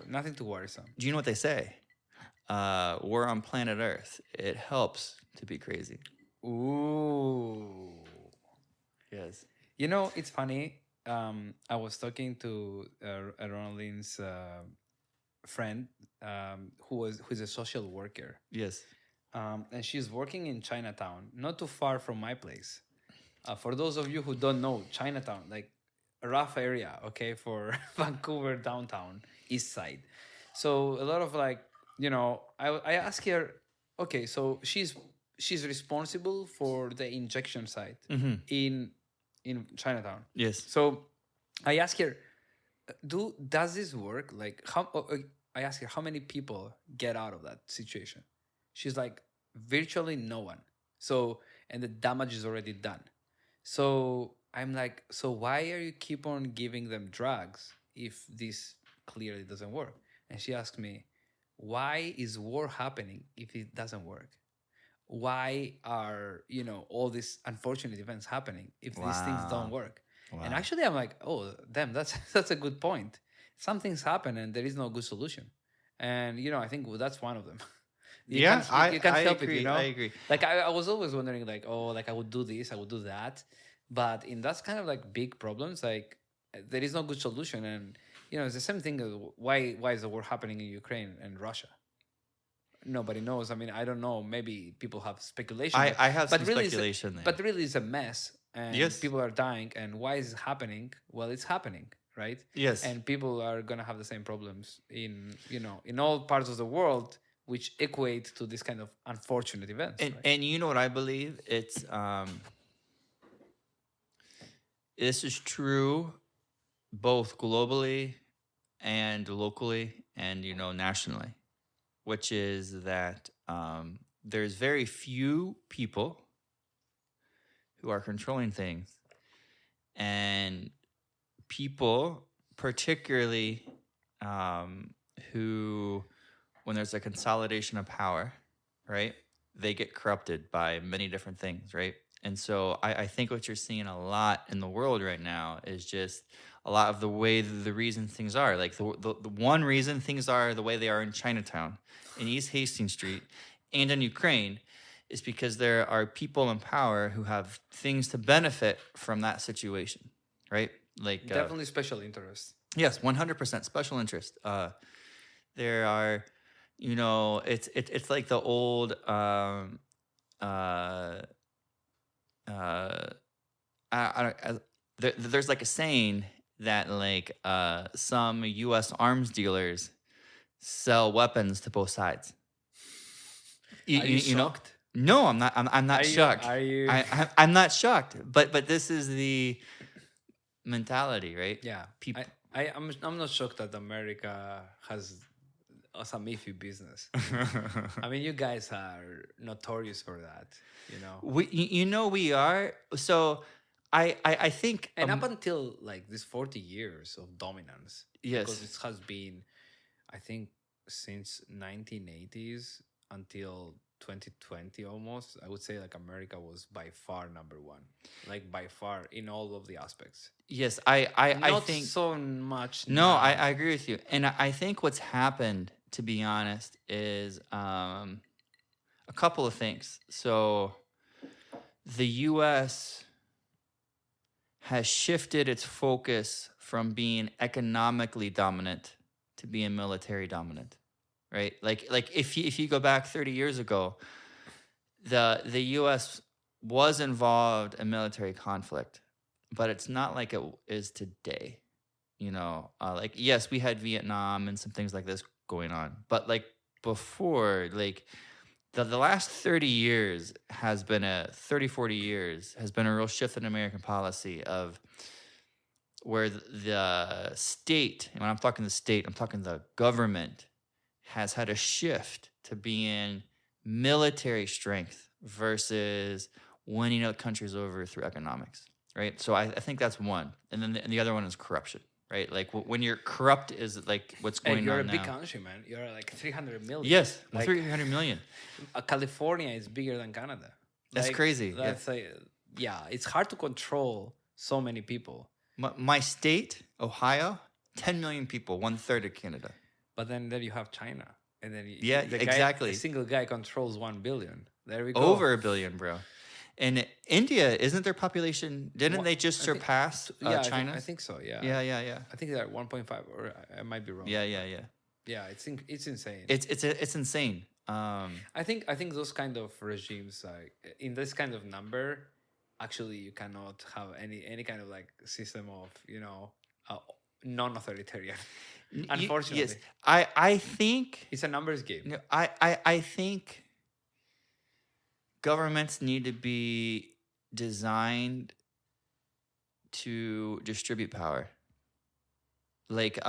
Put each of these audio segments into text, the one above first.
Nothing to worrisome. Do you know what they say? We're on planet Earth. It helps to be crazy. Ooh. Yes. You know, it's funny. I was talking to Ronaldin's friend, who's a social worker, Yes. and she's working in Chinatown, not too far from my place. For those of you who don't know, Chinatown, like a rough area, okay, for Vancouver downtown, east side. So a lot of like, I asked her, okay, so she's responsible for the injection site in Chinatown. Yes. So I asked her, does this work? Like I asked her how many people get out of that situation. She's like, virtually no one. So and the damage is already done. So I'm like, so why are you keep on giving them drugs if this clearly doesn't work? And she asked me, why is war happening if it doesn't work? Why are all these unfortunate events happening if these things don't Wow. work? And Wow. actually, I'm like, oh, damn, that's that's a good point. Something's happened and there is no good solution. And I think that's one of them. you Yeah, can't I you can't I help it, agree. I agree. like I was always wondering, like, oh, like I would do this, I would do that, but in that's kind of like big problems, like there is no good solution. And it's the same thing. Why is the war happening in Ukraine and Russia? Nobody knows. I mean, I don't know, maybe people have speculation, I have but some really speculation there. but really it's a mess, and Yes. people are dying. And why is it happening? Well, it's happening, right? Yes. And people are gonna have the same problems in all parts of the world, which equate to this kind of unfortunate events, And right? and you know what I believe? It's this is true both globally and locally and nationally, which is that there's very few people who are controlling things, and people particularly who, when there's a consolidation of power, right, they get corrupted by many different things, right? And so I think what you're seeing a lot in the world right now is just a lot of the way the reason things are. Like the one reason things are the way they are in Chinatown, in East Hastings Street, and in Ukraine is because there are people in power who have things to benefit from that situation, right? Like Definitely special interest. yes, 100% special interest. There are, it's like the old uh there's like a saying that like some U.S. arms dealers sell weapons to both sides. Are you You know? shocked? No, I'm not. I'm not shocked. Are you? I'm not shocked. But this is the mentality, right? Yeah. People. I'm not shocked that America has some iffy business. I mean, you guys are notorious for that, We are. So I think And up until like this 40 years of dominance, because yes. it has been, I think, since 1980s until 2020 almost, I would say like America was by far number one, like by far in all of the aspects. Yes, I Not think so much no, now. I agree with you. And I think what's happened, to be honest, is a couple of things. So the US has shifted its focus from being economically dominant to being military dominant, right? Like if you go back 30 years ago, the US was involved in military conflict, but it's not like it is today. Like yes, we had Vietnam and some things like this going on, but like before, like the last 30 years has been 40 years has been a real shift in American policy of where the state, and when I'm talking the state, I'm talking the government, has had a shift to being military strength versus winning other countries over through economics, right? So I think that's one. And then the other one is corruption, right? Like when you're corrupt is like what's And going you're on a big now. country, man. You're like 300 million. Yes, Like 300 million. California is bigger than Canada. That's Like, crazy. That's yeah, it's hard to control so many people. My state, Ohio, 10 million people, 1/3 of Canada. But then you have China, and then Yeah, exactly. a single guy controls 1 billion. There we go. Over 1 billion, bro. And India, isn't their population? Didn't they just surpass China? I think so. Yeah. Yeah. I think they're at 1.5, or I might be wrong. Yeah. Yeah, it's insane. It's insane. I think those kind of regimes, like in this kind of number, actually you cannot have any kind of like system of non-authoritarian. Unfortunately, yes. I think it's a numbers game. No, I think governments need to be designed to distribute power. Like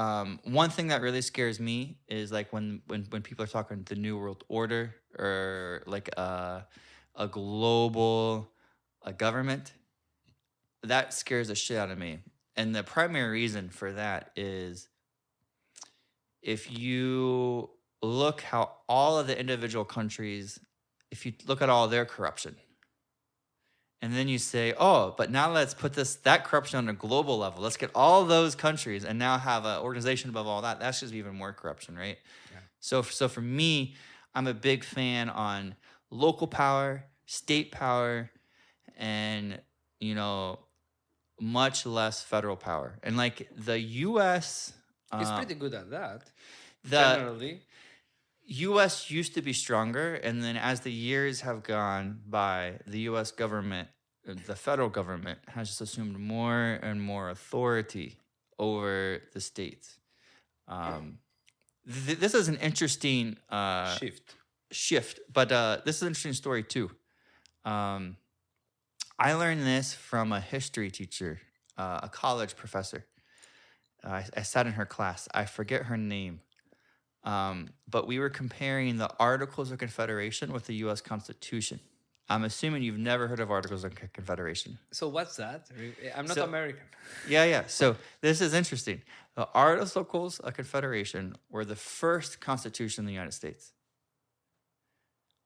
one thing that really scares me is like when people are talking the New World Order or like a global government. That scares the shit out of me. And the primary reason for that is if you look how all of the individual countries, if you look at all their corruption, and then you say, oh, but now let's put that corruption on a global level. Let's get all those countries and now have an organization above all that. That's just even more corruption, right? Yeah. So for me, I'm a big fan on local power, state power, and, much less federal power. And like the U.S. It's pretty good at that, generally. U.S. used to be stronger, and then as the years have gone by, the U.S. government, the federal government, has just assumed more and more authority over the states. This is an interesting shift, but this is an interesting story too. I learned this from a history teacher, a college professor. I sat in her class. I forget her name. But we were comparing the Articles of Confederation with the U.S. Constitution. I'm assuming you've never heard of Articles of Confederation. So what's that? I'm not American. Yeah. So this is interesting. The Articles of Confederation were the first constitution in the United States.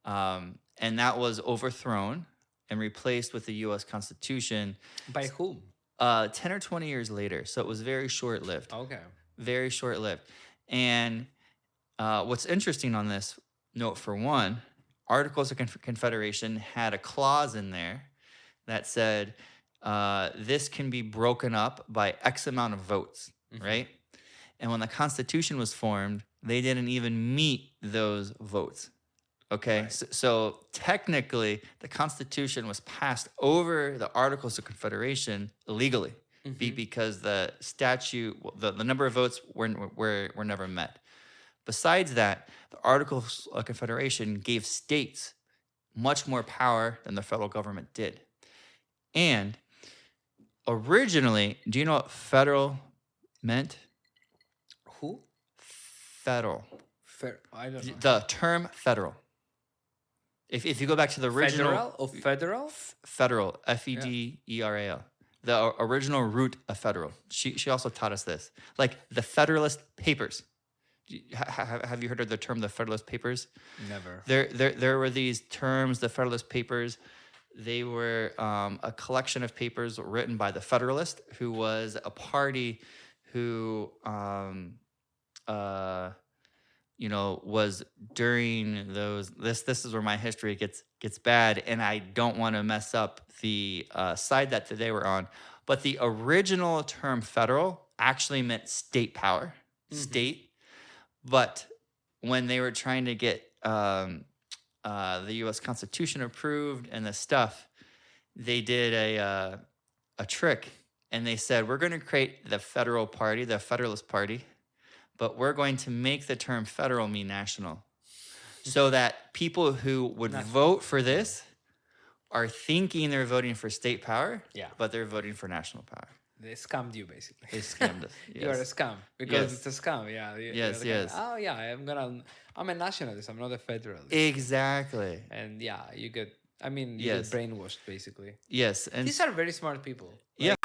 And that was overthrown and replaced with the U.S. Constitution. By whom? 10 or 20 years later. So it was very short-lived. Okay. Very short-lived. And what's interesting on this note, for one, Articles of Confederation had a clause in there that said this can be broken up by X amount of votes, right? And when the Constitution was formed, they didn't even meet those votes. Okay, right. So technically, the Constitution was passed over the Articles of Confederation illegally because the statute, the number of votes were never met. Besides that, the Articles of Confederation gave states much more power than the federal government did. And originally, do you know what federal meant? Who? Federal. I don't know. The term federal. If you go back to the original... Federal or federal? Federal. Federal. The original root of federal. She also taught us this. Like the Federalist Papers. Have you heard of the term the Federalist Papers? Never. There were these terms, the Federalist Papers. They were a collection of papers written by the Federalist, who was a party who was during those. This is where my history gets bad, and I don't want to mess up the side that they were on. But the original term federal actually meant state power, state. But when they were trying to get the U.S. Constitution approved and the stuff, they did a trick, and they said, we're going to create the federal party, the Federalist Party, but we're going to make the term federal mean national, so that people who would vote for this are thinking they're voting for state power, but they're voting for national power. They scammed you, basically. They scammed us. Yes. You are a scam because it's a scam. Yeah. Yes. Oh yeah, I'm a nationalist. I'm not a federalist. Exactly. And you get brainwashed, basically. Yes. And these are very smart people. Yeah.